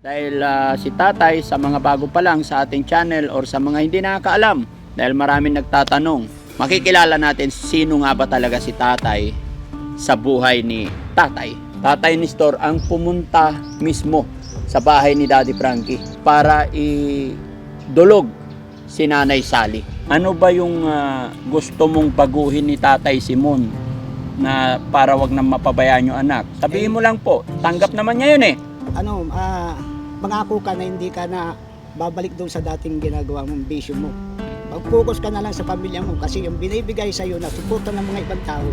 Dahil si tatay sa mga bago pa lang sa ating channel or sa mga hindi nakakaalam, dahil maraming nagtatanong, makikilala natin sino nga ba talaga si tatay sa buhay ni tatay. Tatay Nestor ang pumunta mismo sa bahay ni Daddy Frankie para idulog si Nanay Sally. Ano ba yung gusto mong baguhin ni Tatay Simon na para wag nang mapabayaan yung anak? Sabihin mo lang po, tanggap naman niya yun eh. Mangako ka na hindi ka na babalik doon sa dating ginagawa mong bisyo mo. Mag-focus ka na lang sa pamilya mo kasi yung binibigay sa iyo na suporta ng mga ibang tao.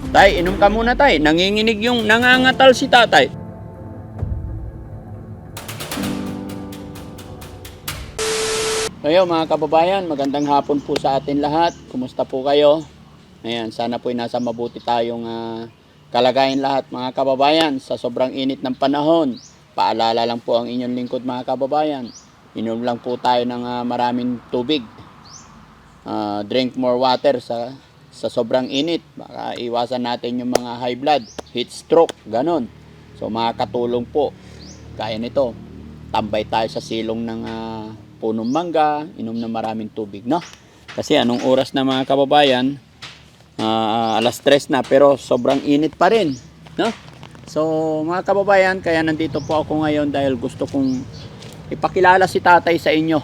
Tay, inom ka muna tay. Nanginginig yung nangangatal si tatay. Kayo mga kababayan, magandang hapon po sa atin lahat. Kumusta po kayo? Ayan, sana po nasa mabuti tayong kalagayan lahat mga kababayan sa sobrang init ng panahon. Paalala lang po ang inyong lingkod mga kababayan. Inom lang po tayo ng maraming tubig. Drink more water sa sobrang init. Baka iwasan natin yung mga high blood, heat stroke, ganon. So makakatulong po. Kaya nito, tambay tayo sa silong ng punong mangga, inom ng maraming tubig, no? Kasi anong oras na mga kababayan, alas 3 na pero sobrang init pa rin, no? So mga kababayan, kaya nandito po ako ngayon dahil gusto kong ipakilala si tatay sa inyo.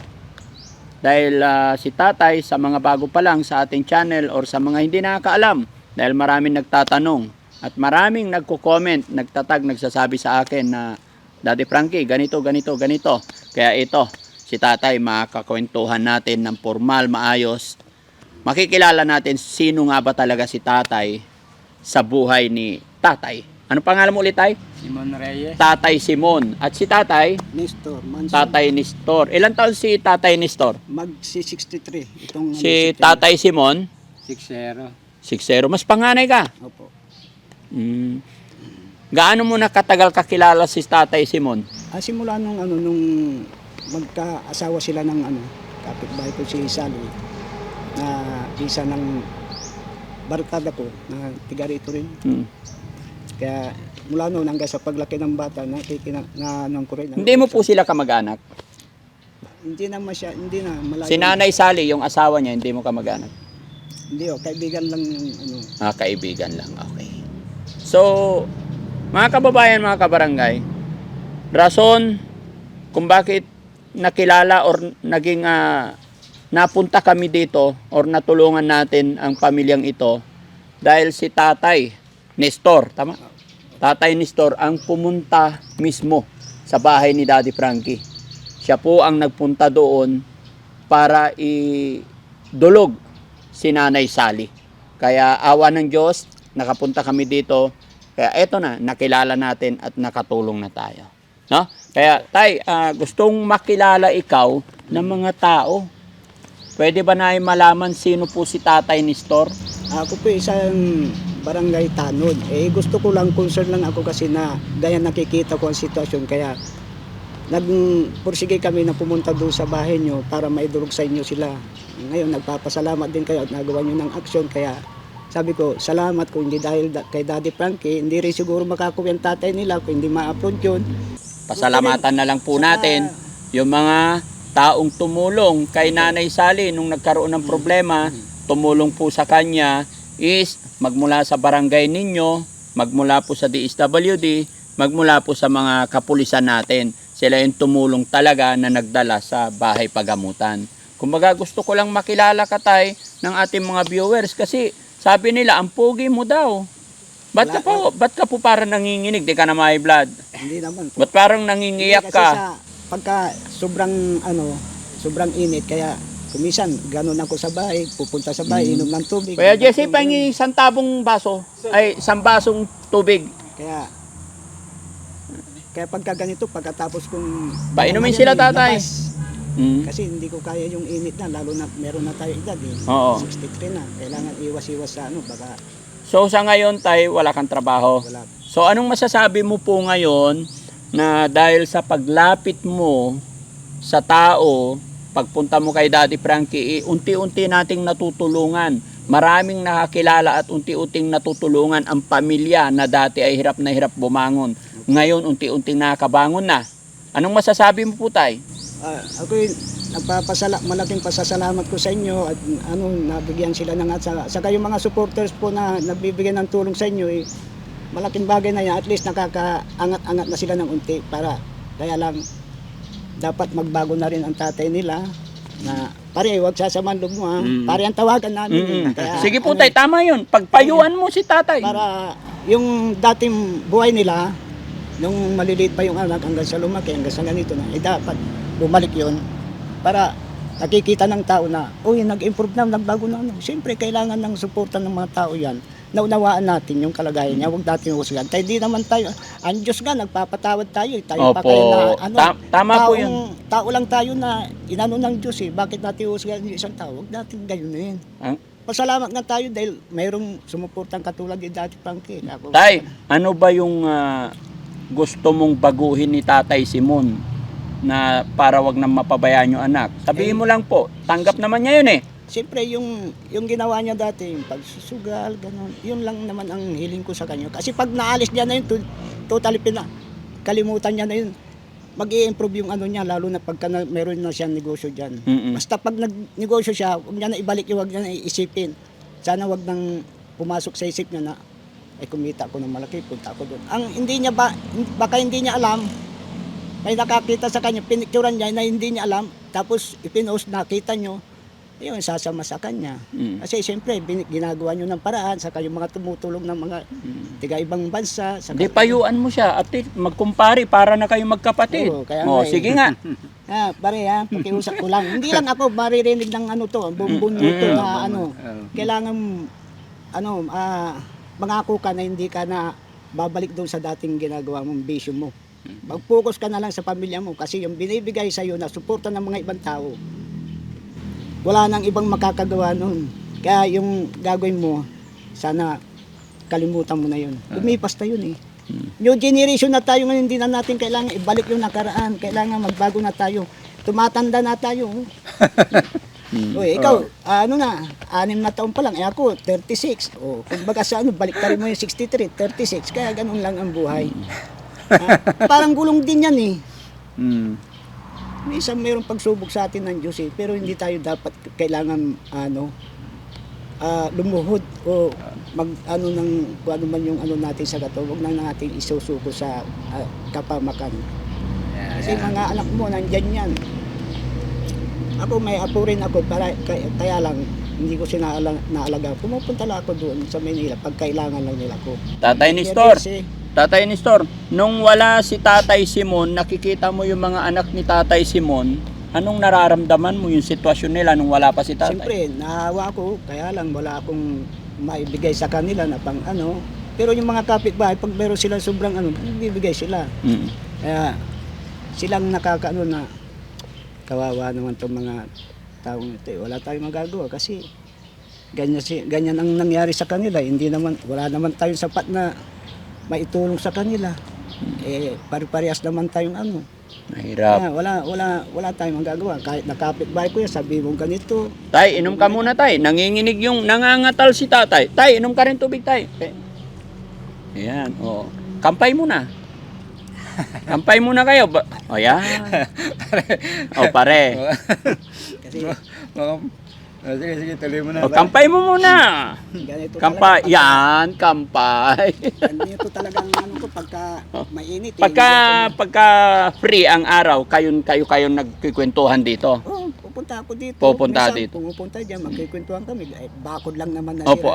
Dahil si tatay sa mga bago pa lang sa ating channel or sa mga hindi nakakaalam, dahil maraming nagtatanong at maraming nagko-comment, nagtatag, nagsasabi sa akin na Daddy Frankie, ganito, ganito, ganito. Kaya ito, si tatay makakakwentuhan natin ng formal, maayos. Makikilala natin sino nga ba talaga si tatay sa buhay ni tatay. Ano pangalan mo ulit, tay? Simon Reyes. Tatay Simon. At si tatay? Nestor, Manson. Tatay Nestor. Ilan taon si tatay Nestor? Mag-63 itong Si September. tatay Simon? 6-0. 6'0". Mas panganay ka? Opo. Gaano mo na katagal kakilala si tatay Simon? Simula nung magka-asawa sila ng kapitbahay ko si Sally na isa ng barkada ko na tiga rito rin. Kaya mula noon hanggang sa paglaki ng bata nang ko rin. Hindi mo po sila kamag-anak? Hindi na hindi na malayo. Si Nanay Sally, yung asawa niya, hindi mo kamag-anak? Hindi kaibigan lang yung Kaibigan lang. Okay. So, mga kababayan, mga kabarangay, rason kung bakit nakilala or naging napunta kami dito or natulungan natin ang pamilyang ito dahil si Tatay Nestor, tama? Tatay Nestor ang pumunta mismo sa bahay ni Daddy Frankie. Siya po ang nagpunta doon para idulog si Nanay Sally. Kaya awa ng Diyos, nakapunta kami dito. Kaya eto na, nakilala natin at nakatulong na tayo. No? Kaya tay, gustong makilala ikaw ng mga tao. Pwede ba na malaman sino po si Tatay Nestor? Ako po isang barangay tanod. Gusto ko lang, concern lang ako kasi na gaya nakikita ko ang sitwasyon. Kaya nagpursige kami na pumunta doon sa bahay nyo para maidulog sa inyo sila. Ngayon nagpapasalamat din kayo at nagawa nyo ng aksyon. Kaya sabi ko, salamat kung hindi dahil kay Daddy Frankie, hindi rin siguro makakuha ang tatay nila kung hindi ma-upload yun. Pasalamatan na lang po natin yung mga taong tumulong kay Nanay Sally nung nagkaroon ng problema, tumulong po sa kanya is magmula sa barangay ninyo, magmula po sa DSWD, magmula po sa mga kapulisan natin. Sila yung tumulong talaga na nagdala sa bahay pagamutan. Kumbaga gusto ko lang makilala ka tay ng ating mga viewers kasi sabi nila ang pogi mo daw. Ba't ka po parang nanginginig? Di ka na may blood. Hindi naman po. Ba't parang nangingiyak Kasi ka? pagka sobrang init, kaya kumisan, ganun ako sa bahay, pupunta sa bahay, inom ng tubig. Kaya Jesse, pahingi isang tabong baso, ay isang basong tubig. Kaya pagka ganito, pagkatapos kong Painumin sila, tatay. labas, kasi hindi ko kaya yung init na, lalo na meron na tayo edad eh. Oo. 63 na, kailangan iwas-iwas sa baka So sa ngayon tay, wala kang trabaho. wala. So anong masasabi mo po ngayon na dahil sa paglapit mo sa tao, pagpunta mo kay Daddy Frankie, unti-unti nating natutulungan. Maraming nakakilala at unti-unting natutulungan ang pamilya na dati ay hirap na hirap bumangon. Ngayon unti-unting nakakabangon na. Anong masasabi mo po, tay? Ako malaking pasasalamat ko sa inyo at nabigyan sila ng at saka yung mga supporters po na nagbibigay ng tulong sa inyo malaking bagay na yan, at least nakakaangat-angat na sila ng unti kaya lang dapat magbago na rin ang tatay nila na pare wag sasaman loob mo ha. Pare ang tawagan namin Kaya, Sige po, tay, tama yun. Pagpayuan mo si tatay. para yung dating buhay nila nung maliliit pa yung anak hanggang sa lumaki hanggang sa ganito na dapat bumalik yun para nakikita ng tao na nag-improve na, nagbago na. Siyempre kailangan ng suporta ng mga tao yan. Naunawaan natin yung kalagayan niya, huwag natin husgan. Tayo di naman tayo, ang Diyos nga, nagpapatawad tayo. Tayo pa Opo. kayo na, Tama po yun. Tao lang tayo na inano ng Diyos Bakit natin husgan yung isang tao? Huwag natin gayunin. Pasalamat nga tayo dahil mayroong sumuportang katulad ni Dati Frankie. Tay, ano ba yung gusto mong baguhin ni Tatay Simon na para wag nang mapabayaan yung anak? Sabihin mo lang po, tanggap naman niya yun Siyempre, yung ginawa niya dati, yung pagsusugal, gano'n, yun lang naman ang hiling ko sa kanya. Kasi pag naalis niya na yun, totally kalimutan niya na yun. Mag-i-improve yung ano niya, lalo na pagka meron na siyang negosyo dyan. Basta pag nag-negosyo siya, huwag niya na ibalik, huwag niya na iisipin. Sana wag nang pumasok sa isip niya na, ay kumita ako ng malaki, punta ako doon. Ang hindi niya baka hindi niya alam, may nakakita sa kanya, pinicturan niya na hindi niya alam, tapos ipinost, nakita niyo, yun, sasama sa kanya. Kasi siyempre, ginagawa nyo ng paraan, saka yung mga tumutulong ng mga tiga-ibang bansa. Hindi, payuan mo siya at magkumpare para na kayo magkapatid. Sige nga. Pare pakiusap ko lang. Hindi lang ako maririnig ng bumbun nito na kailangan, mangako ka na hindi ka na babalik doon sa dating ginagawa mong bisyo mo. Mag-focus ka na lang sa pamilya mo kasi yung binibigay sa'yo na suporta ng mga ibang tao, wala nang ibang makakagawa nun. Kaya yung gagawin mo, sana kalimutan mo na yun. Lumipas na yun New generation na tayo ngayon, hindi na natin kailangan ibalik yung nakaraan. Kailangan magbago na tayo. Tumatanda na tayo. Ikaw, 6 na taon pa lang. Ako, 36. Kumbaga sa balik ka rin mo yung 63, 36. Kaya ganun lang ang buhay. Parang gulong din yan Minsan mayroong pagsubok sa atin ng Diyos pero hindi tayo dapat kailangan lumuhod o ng kung ano man yung natin sa gato. Huwag na natin isusuko sa kapamakan. Kasi mga anak mo nandyan yan. Ako may apo rin ako kaya lang hindi ko sila naalaga. Pumupunta lang ako doon sa Manila pag kailangan lang nila ako. Tatay Nestor, nung wala si Tatay Simon, nakikita mo yung mga anak ni Tatay Simon, anong nararamdaman mo yung sitwasyon nila nung wala pa si Tatay? Siyempre, nahawa ako, kaya lang wala akong maibigay sa kanila na pang Pero yung mga kapitbahay, pag meron sila sobrang bibigay sila. Kaya silang na kawawa naman itong mga taong ito. Wala tayong magagawa kasi ganyan ang nangyari sa kanila. Wala naman tayong sapat na maitulong sa kanila. Pare-parehas naman tayong Mahirap. Wala tayong magagawa. Kahit nakapitbahay ko yan, sabi mo ganito. Tay, inom ka muna, tay. Nanginginig yung nangangatal si tatay. Tay, inom ka rin tubig, tay. Ayan, kampay muna. Kampay muna kayo. Yan. Pare. Kasi Sige, tuloy mo na. Kampay mo muna. ganito Kampay. talaga. Yan, kampay. Ganito talagang pagka mainit. Pagka free ang araw, kayo nagkikwentuhan dito. Pupunta ako dito. Pupunta Minsan, dito. Pumupunta dyan, magkikwentuhan kami. Bakod lang naman na. Opo,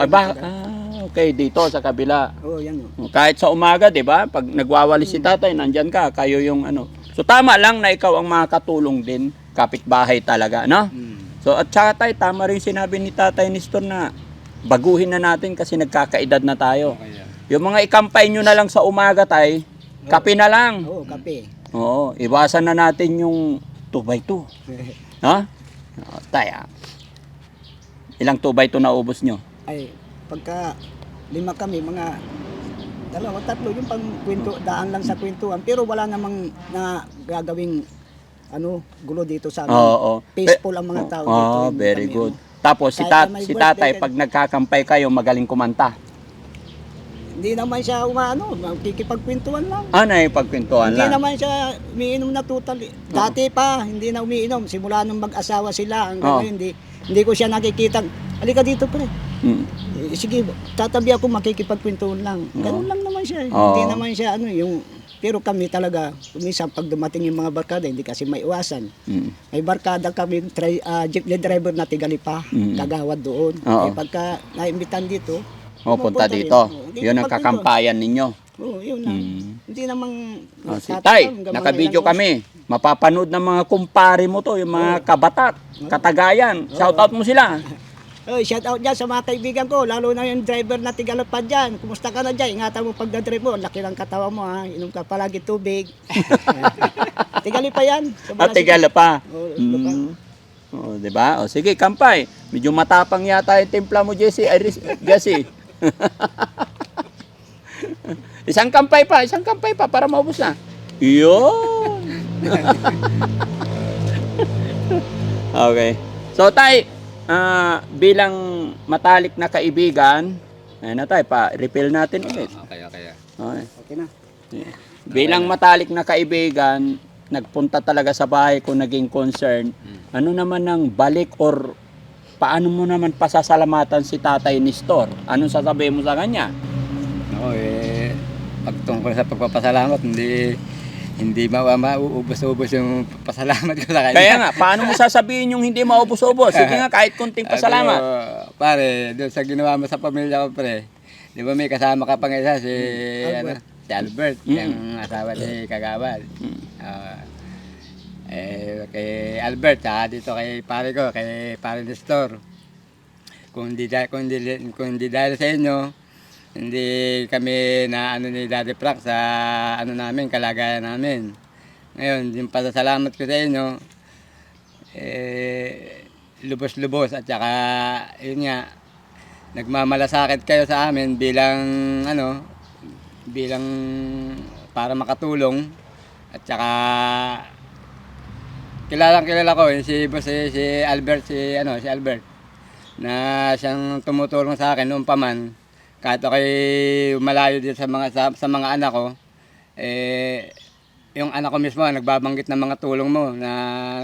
okay, dito sa kabila. Yan Kahit sa umaga, 'di ba? Pag nagwawali si tatay, nandyan ka, kayo yung So tama lang na ikaw ang makakatulong din, kapitbahay talaga, no? So at saka tay, tama rin sinabi ni Tatay Nestor na baguhin na natin kasi nagkakaedad na tayo. Yung mga ikampay nyo na lang sa umaga tay, kape na lang. Kape. Oo, iwasan na natin yung 2x2. Ha? Tay, ilang 2x2 na ubos nyo? Ay, pagka 5 kami, mga 2, 3, yung pang daan lang sa kwentuhan. Pero wala namang na gagawing gulo dito sa amin. Peaceful ang mga tao dito. Very kami, good. Tapos si Kahit na may tatay, birthday, pag nagkakampay kayo, magaling kumanta. hindi naman siya makikipagkwentuhan lang. Pagkwentuhan Hindi lang. naman siya umiinom na totally. Dati pa, hindi na umiinom. Simula nung mag-asawa sila, hanggang Oo. ngayon, hindi ko siya nakikita. Halika dito, pre. Mm. Sige, tatabi ako, makikipagkwentuhan lang. Ganun lang naman siya. Oo. Hindi naman siya, pero kami talaga, minsan pag dumating yung mga barkada, hindi kasi may iwasan. Mm. May barkada kami, jeepney driver na Tigalipa, kagawad doon. Oo. Pagka naimbitan dito, Punta pumupunta rin. dito. Hindi Yun ang magkwentuhan. kakampayan ninyo. Oo, yun lang. Hindi namang... Si Tay, hanggang mga nakabidyo ilang kami. Mapapanood ng mga kumpare mo to, yung mga kabatat, katagayan. Shoutout mo sila. oras. Shout out dyan sa mga kaibigan ko, lalo na yung driver na Tigalapa dyan. Kumusta ka na dyan? Ingatan mo pagdadrive mo. Ang laki ng katawan mo ha. Inom ka palagi tubig. Tigalipa yan. At tigala pa. Oo, Tigalapa. Oh, di ba? O sige, kampay. Medyo matapang yata yung timpla mo, Jesse. Jesse. Isang kampay pa para maubos na. Yun. Okay. So, Tay, bilang matalik na kaibigan, ayun na tayo, pa-refill natin ulit. Okay. Okay. Okay na. Bilang matalik na kaibigan, nagpunta talaga sa bahay ko, naging concern. Ano naman ang balik or paano mo naman pasasalamatan si Tatay Nestor? Anong sasabihin mo sa kanya? Ako pagtungkol sa pagpapasalamat, hindi mauubos-ubos yung pasalamat ko sa kanya. Kaya nga, paano mo sasabihin yung hindi maubos-ubos? Sige nga, kahit kunting pasalamat. Pare, doon sa ginawa mo sa pamilya ko, pre. Di ba may kasama ka pang isa, si Albert, yung asawa ni Kagawad. Kay Albert, dito kay pare ko, kay pare Nestor. Kung hindi dahil sa inyo, hindi kami na ni Daddy Frank sa namin, kalagayan namin. Ngayon, yung pasasalamat ko sa inyo, lubos-lubos at saka yun nga, nagmamalasakit kayo sa amin bilang para makatulong at saka kilala ko si Albert si Albert na siyang tumutulong sa akin noon pa man. Kahit ako'y malayo din sa mga anak ko, yung anak ko mismo nagbabanggit ng mga tulong mo na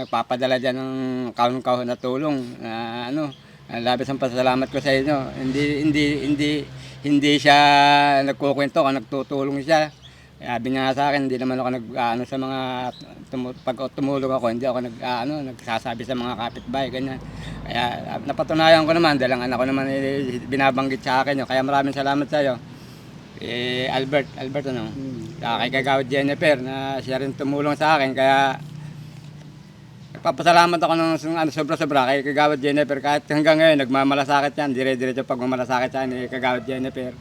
nagpapadala diyan ng kahon-kahon na tulong na labis ang pasalamat ko sa inyo. Hindi siya nagkukwento, nagtutulong siya. Sabi niya sa akin, hindi naman ako sa mga pag tumulong ako, hindi ako nagsasabi sa mga kapitbahay ganyan. Kaya napatunayan ko naman dahil ang anak ko naman binabanggit sa akin. Kaya maraming salamat sa iyo. Albert kay Kagawad Jennifer na siya rin tumulong sa akin. Kaya nagpapasalamat ako ng sobra-sobra kay Kagawad Jennifer. Kahit hanggang ngayon nagmamalasakit yan, dire-diretso pagmamalasakit yan ni Kagawad Jennifer.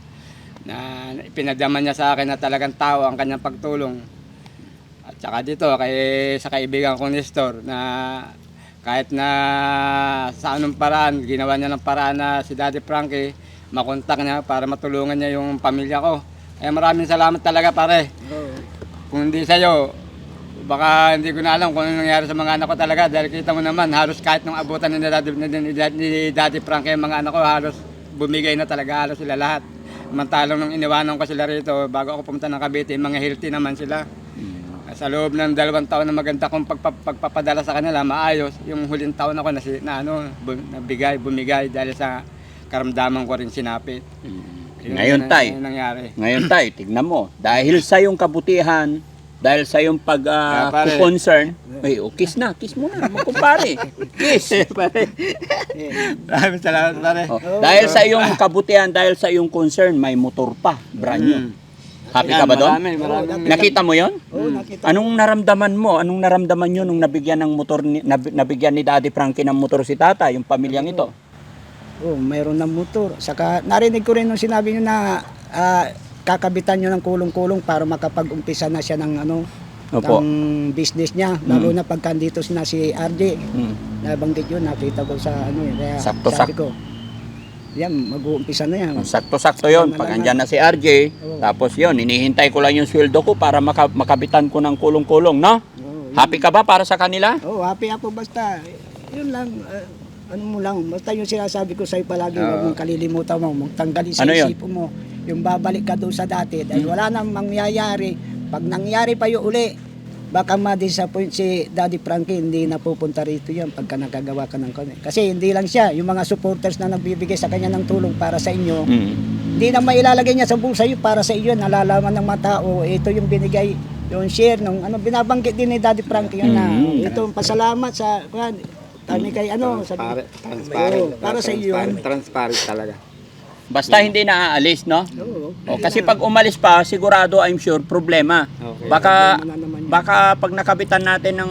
Na pinagdaman niya sa akin na talagang tao ang kanyang pagtulong. At saka dito sa kaibigan kong Nestor na kahit na sa anong paraan, ginawa niya ng paraan na si Daddy Frankie makontak niya para matulungan niya yung pamilya ko. Kaya maraming salamat talaga pare. Kung hindi sa'yo, baka hindi ko na alam kung ano nangyari sa mga anak ko talaga. Dahil kita mo naman, halos kahit nung abutan ni Daddy Frankie yung mga anak ko, halos bumigay na talaga halos sila lahat. Mantalong nung iniwanan ko sila rito, bago ako pumunta ng Cavite, mga healthy naman sila. Sa loob ng 2 taon na maganda kong pagpapadala sa kanila, maayos. Yung huling taon ako bumigay dahil sa karamdaman ko rin sinapit. Ngayon tay, tignan mo. Dahil sa yung kabutihan, dahil sa yung pag-concern, kiss mo na, kumpare. Kiss. Maraming salamat pare. Dahil sa iyong kabutihan, dahil sa iyong concern, may motor pa, brand new. Happy ka ba doon? Maraming. Nakita mo yon? Oo, nakita. Anong naramdaman mo? Anong naramdaman nyo nung nabigyan ng motor nabigyan ni Daddy Frankie ng motor si Tata, yung pamilyang ito? Mayroon ng motor. Saka narinig ko rin nung sinabi niyo na kakabitan niyo ng kulong-kulong para makapag-umpisa na siya ng Opo. ng business niya. Lalo na pagka dito na si RJ. Nabanggit yun, nakita ko sa Kaya sabi ko, yan, mag-uumpisa na yan. Sakto-sakto yon. Pag andyan na si RJ, tapos yon, inihintay ko lang yung sweldo ko para makabitan ko ng kulong-kulong, no? Happy ka ba para sa kanila? Happy ako basta. Yun lang. ano mo lang, basta yung sinasabi ko sa'yo palagi, huwag mong kalilimutan mo, mong tanggalin sa Ano yun? isip mo, yung babalik ka doon sa dati, dahil wala nang mangyayari, pag nangyari pa yung uli, baka ma-disappoint si Daddy Frankie, hindi na pupunta rito yan pagka nagagawa ka ng kanya. Kasi hindi lang siya, yung mga supporters na nagbibigay sa kanya ng tulong para sa inyo, hindi na mailalagay niya sa bulsa yun para sa iyo, nalalaman ng mga tao, ito yung binigay, yung share, nung ano, binabanggit din ni Daddy Frankie yun na, ito, pasalamat sa, kami kay ano, sabi, Transparent. para sa iyo yun. Transparent talaga. Basta hindi na aalis, no? Oo. O, kasi pag umalis pa, sigurado I'm sure problema. Okay. Baka Problema na naman yun. baka pag nakabitan natin ng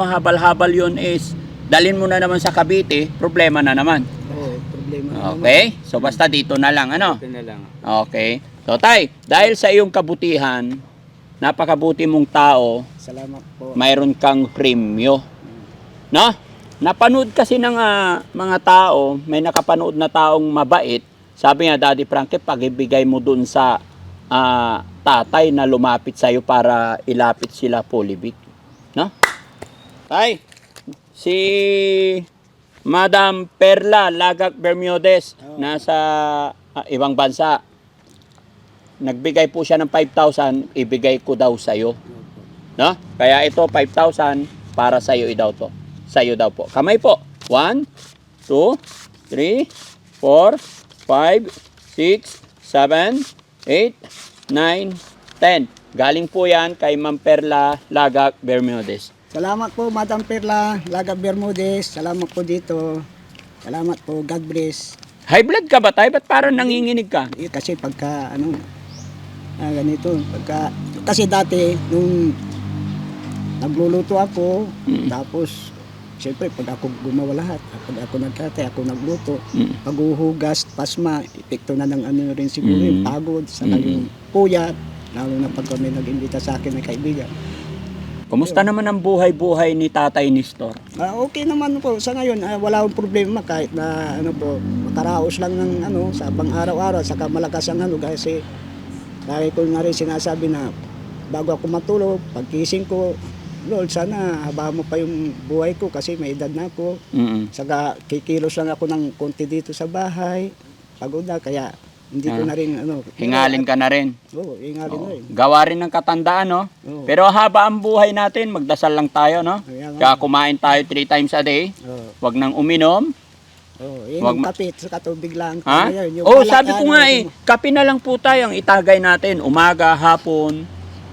habal-habal yun is dalin mo na naman sa Cavite, problema na naman. Oo, problema na naman. Okay? So basta dito na lang, ano? Ito na lang. Okay. So tay, dahil sa iyong kabutihan, napakabuti mong tao, Salamat po. mayroon kang premyo. No? Napanood kasi ng mga tao, may nakapanood na taong mabait. Sabi nga, Daddy Frankie, pag-ibigay mo dun sa tatay na lumapit sa'yo para ilapit sila Polybig. No? Tay, si Madam Perla Lagak Bermudez, nasa ibang bansa. Nagbigay po siya ng 5,000, ibigay ko daw sa'yo. No? Kaya ito, 5,000 para sa'yo daw to. Sa'yo daw po. Kamay po. 1, 2, 3, 4, 5, 6, 7, 8, 9, 10. Galing po yan kay Ma'am Perla Lagak Bermudez. Salamat po, Madam Perla, Laga Bermudez. Salamat po dito. Salamat po, God bless. High blood ka ba tayo? Ba't parang nanginginig ka? Kasi pagka, ganito, kasi dati, nung nagluluto ako, tapos, siyempre, pag ako gumawa lahat, pag ako nagkatay, ako nagluto, paghuhugas, pasma, epekto na ng ano rin siguro, yung pagod, saka yung puyat, lalo na pag kami nag-imbita sa akin ng kaibigan. Kumusta naman ang buhay-buhay ni Tatay Nestor? Okay naman po, sa ngayon, wala akong problema kahit na, makaraos lang ng, sa pang-araw-araw, saka malakas ang kasi, dahil ko na rin sinasabi na, bago ako matulog, pagkising ko, Lord, sana habaan mo pa yung buhay ko kasi may edad na ako. Saka kikilos lang ako ng konti dito sa bahay. Pagod na, kaya hindi ko na rin, Hingalin ka na rin. Oo, hingalin na rin. Gawa rin ng katandaan, no? Oo. Pero haba ang buhay natin, magdasal lang tayo, no? Kaya nga. Kaya kumain tayo 3 times a day. Oo. Huwag nang uminom. Oo, Wag yung ma- kapit sa katubig lang. Ha? Ayun, yung Oh, balak, sabi ko nga kape na lang po tayo ang itagay natin. Umaga, hapon,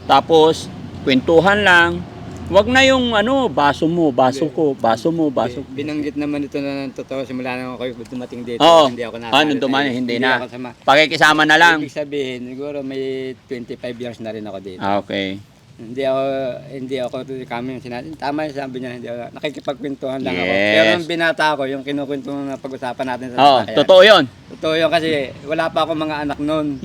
tapos kwentuhan lang. Huwag na yung baso mo, baso ko, baso mo, baso ko. Binanggit naman ito na ng totoo simula nang ako dumating dito. Oo. Hindi ako Nung dumating, hindi na. Ako sama. Pakikisama na lang. Ibig sabihin, siguro may 25 years na rin ako dito. Okay. Hindi ako kami yung sinabi. Tama yung sabi niya, hindi ako. Nakikipagkwentuhan lang ako. Yes. Pero nung binata ako, yung kinukwentuhan na pag-usapan natin sa Oo, sasakyan. totoo yun. Totoo yun kasi wala pa ako mga anak noon.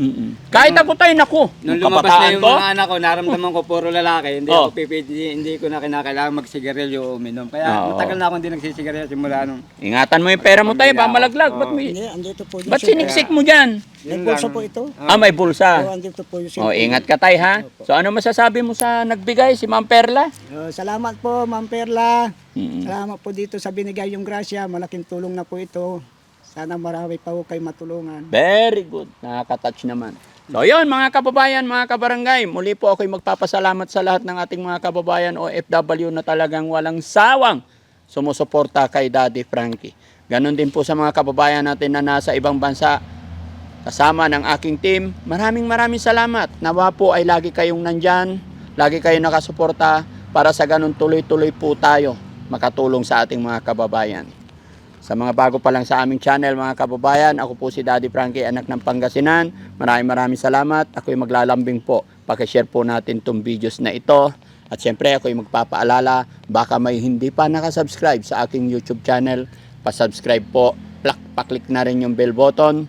Kahit ako tayo, naku. Nung Nung lumabas na kabataan yung ko, mga anak ko, naramdaman ko puro lalaki. Hindi Oh. ako hindi ko na kinakailangan magsigarilyo o uminom. Kaya Oo. matagal na akong hindi nagsisigarilyo simula nung. ingatan mo yung pera mo tayo, Pamilya ako. pamalaglag. Oo. Hindi, andito po. yung Ba't silver. siniksik mo dyan? May Yun bulsa lang. po ito. May bulsa. Oo, andito po yung Oh, silver. ingat ka tayo, ha? So, ano masasabi mo sa nagbigay, si Ma'am Perla? Salamat po, Ma'am Perla. Mm. Salamat po dito sa binigay yung grasya. Malaking tulong na po ito. Sana marami pa po kayo matulungan. Very good. Nakaka-touch naman. So, yun, mga kababayan, mga kabarangay. Muli po ako'y magpapasalamat sa lahat ng ating mga kababayan OFW na talagang walang sawang sumusuporta kay Daddy Frankie. Ganon din po sa mga kababayan natin na nasa ibang bansa. Kasama ng aking team, maraming salamat. Nawa po ay lagi kayong nandyan, lagi kayong nakasuporta para sa ganun tuloy-tuloy po tayo makatulong sa ating mga kababayan. Sa mga bago pa lang sa aming channel, mga kababayan, ako po si Daddy Frankie, anak ng Pangasinan. Maraming salamat. Ako'y maglalambing po. Pakishare po natin itong videos na ito. At syempre, ako'y magpapaalala, baka may hindi pa nakasubscribe sa aking YouTube channel, pasubscribe po. Paklik na rin yung bell button.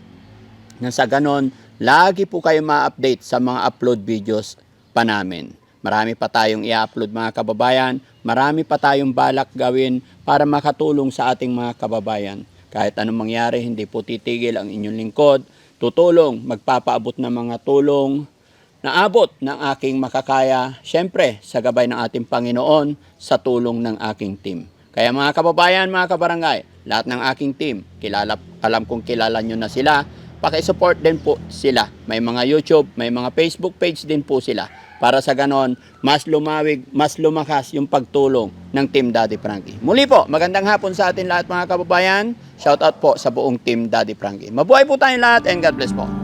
Nang sa ganon, lagi po kayo ma-update sa mga upload videos pa namin. Marami pa tayong i-upload mga kababayan. Marami pa tayong balak gawin para makatulong sa ating mga kababayan. Kahit anong mangyari, hindi po titigil ang inyong lingkod. Tutulong, magpapaabot ng mga tulong na abot ng aking makakaya. Siyempre, sa gabay ng ating Panginoon, sa tulong ng aking team. Kaya mga kababayan, mga kabarangay, lahat ng aking team, alam kong kilala nyo na sila. Paki-support din po sila. May mga YouTube, may mga Facebook page din po sila. Para sa ganon, mas lumawig, mas lumakas yung pagtulong ng Team Daddy Frankie. Muli po, magandang hapon sa atin lahat mga kababayan. Shout out po sa buong Team Daddy Frankie. Mabuhay po tayong lahat and God bless po.